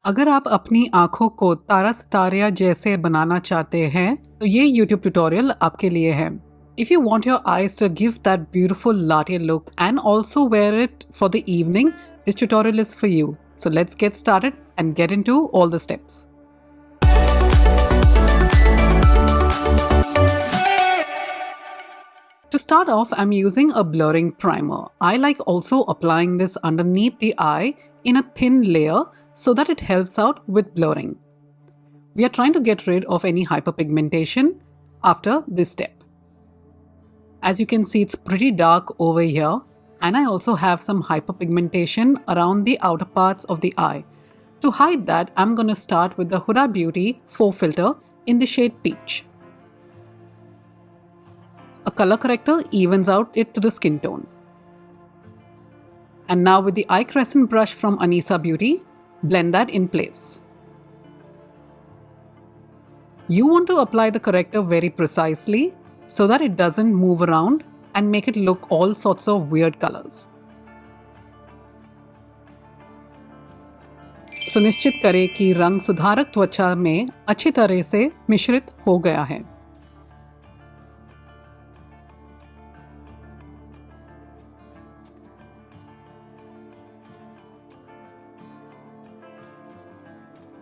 अगर आप अपनी आंखों को तारा सितारिया जैसे बनाना चाहते हैं तो ये YouTube ट्यूटोरियल आपके लिए है. If you want your eyes to give that beautiful latte look and also wear it for the evening, this tutorial is for you. So let's get started and get into all the steps. To start off, I'm using a blurring primer. I like also applying this underneath the eye in a thin layer so that it helps out with blurring. We are trying to get rid of any hyperpigmentation after this step. As you can see, it's pretty dark over here, and I also have some hyperpigmentation around the outer parts of the eye. To hide that, I'm going to start with the Huda Beauty 4 filter in the shade Peach. A color corrector evens out it to the skin tone. And now with the eye crescent brush from Anastasia Beauty, blend that in place. You want to apply the corrector very precisely so that it doesn't move around and make it look all sorts of weird colors. सुनिश्चित करें कि रंग सुधारक त्वचा में अच्छी तरह से मिश्रित हो गया है.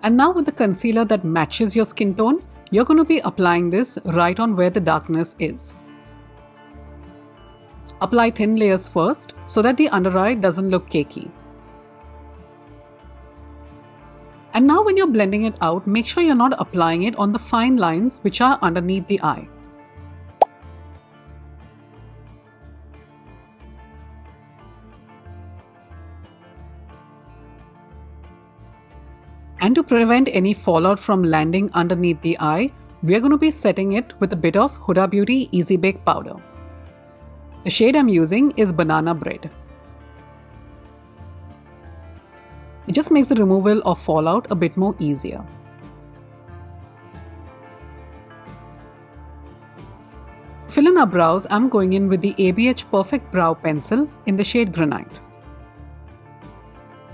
And now with the concealer that matches your skin tone, you're going to be applying this right on where the darkness is. Apply thin layers first so that the under eye doesn't look cakey. And now when you're blending it out, make sure you're not applying it on the fine lines which are underneath the eye. And to prevent any fallout from landing underneath the eye, we are going to be setting it with a bit of Huda Beauty Easy Bake Powder. The shade I'm using is Banana Bread. It just makes the removal of fallout a bit more easier. To fill in our brows, I'm going in with the ABH Perfect Brow Pencil in the shade Granite.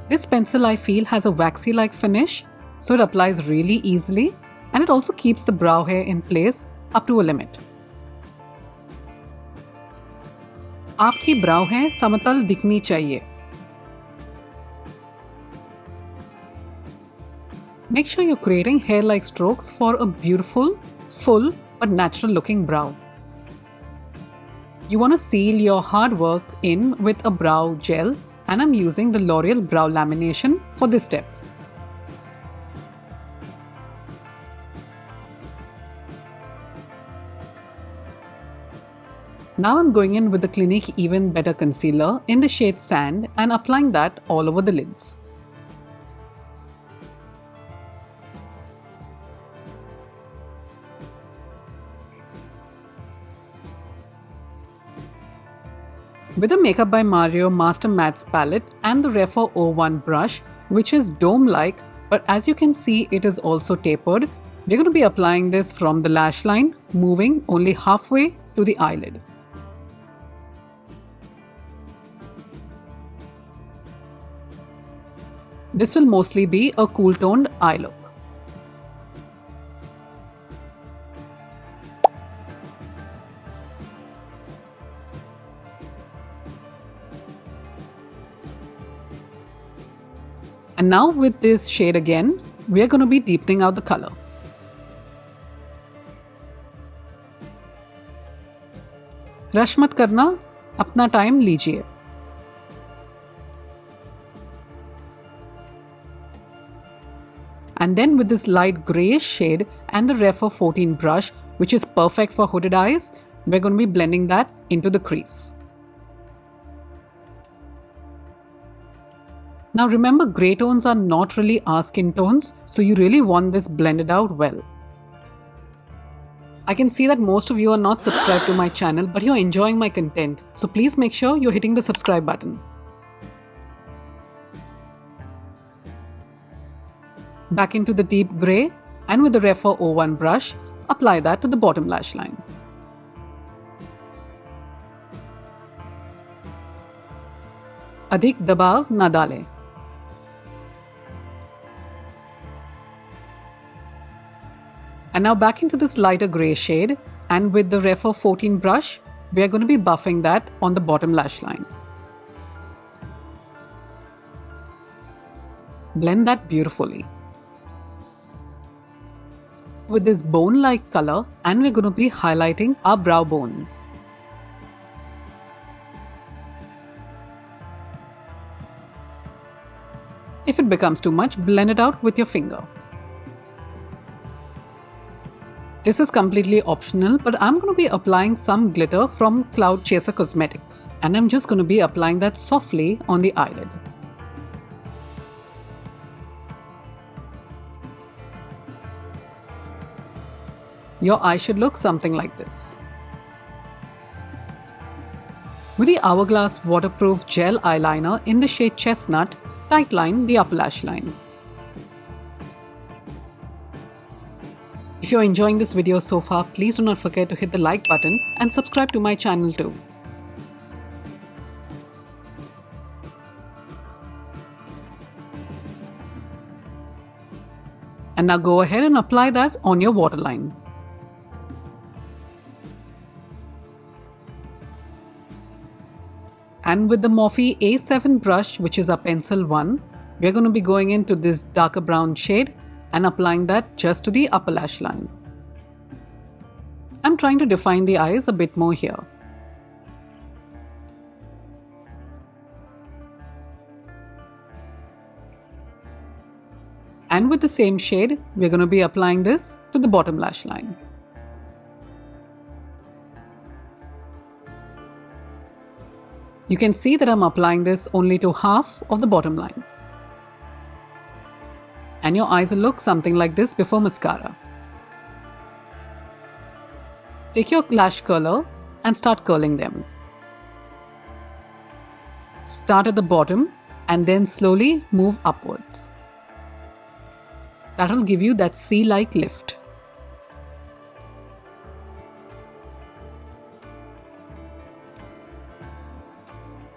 This pencil I feel has a waxy-like finish, so it applies really easily and it also keeps the brow hair in place up to a limit. आपकी brow hair समतल दिखनी चाहिए. Make sure you're creating hair-like strokes for a beautiful, full but natural-looking brow. You want to seal your hard work in with a brow gel, and I'm using the L'Oreal Brow Lamination for this step. Now I'm going in with the Clinique Even Better Concealer in the shade Sand and applying that all over the lids. With the Makeup by Mario Master Mattes palette and the Refer 01 brush, which is dome-like, but as you can see it is also tapered, we're going to be applying this from the lash line, moving only halfway to the eyelid. This will mostly be a cool-toned eye look. And now with this shade again, we are going to be deepening out the color. Rush मत करना, अपना time लीजिए. And then with this light greyish shade and the Refer 14 brush, which is perfect for hooded eyes, we're going to be blending that into the crease. Now remember, grey tones are not really our skin tones, so you really want this blended out well. I can see that most of you are not subscribed to my channel, but you're enjoying my content, so please make sure you're hitting the subscribe button. Back into the deep grey, and with the Refer 01 brush, apply that to the bottom lash line. अधिक दबाव ना डालें. And now back into this lighter grey shade, and with the Refer 14 brush, we are going to be buffing that on the bottom lash line. Blend that beautifully. With this bone-like color, and we're going to be highlighting our brow bone. If it becomes too much, blend it out with your finger. This is completely optional, but I'm going to be applying some glitter from Cloud Chaser Cosmetics, and I'm just going to be applying that softly on the eyelid. Your eye should look something like this. With the Hourglass waterproof gel eyeliner in the shade Chestnut, tightline the upper lash line. If you're enjoying this video so far, please do not forget to hit the like button and subscribe to my channel too. And now go ahead and apply that on your waterline. And with the Morphe A7 brush, which is our pencil one, we're going to be going into this darker brown shade and applying that just to the upper lash line. I'm trying to define the eyes a bit more here. And with the same shade, we're going to be applying this to the bottom lash line. You can see that I'm applying this only to half of the bottom line. And your eyes will look something like this before mascara. Take your lash curler and start curling them. Start at the bottom and then slowly move upwards. That will give you that C-like lift.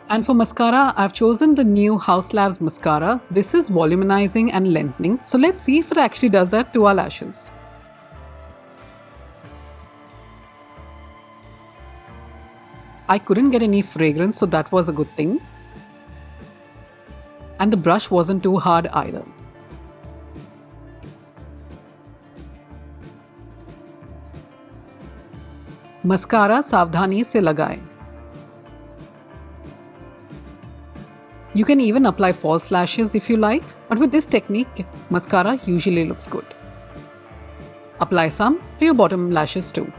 And for mascara, I've chosen the new Haus mascara. This is volumizing and lengthening. So let's see if it actually does that to our lashes. I couldn't get any fragrance, so that was a good thing. And the brush wasn't too hard either. Mascara सावधानी से लगाएं. You can even apply false lashes if you like, but with this technique, mascara usually looks good. Apply some to your bottom lashes too.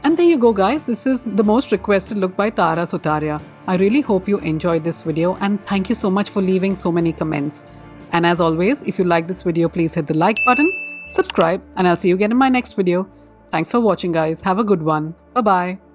And there you go guys, this is the most requested look by Tara Sutaria. I really hope you enjoyed this video and thank you so much for leaving so many comments. And as always, if you like this video, please hit the like button, subscribe, and I'll see you again in my next video. Thanks for watching guys. Have a good one. Bye-bye.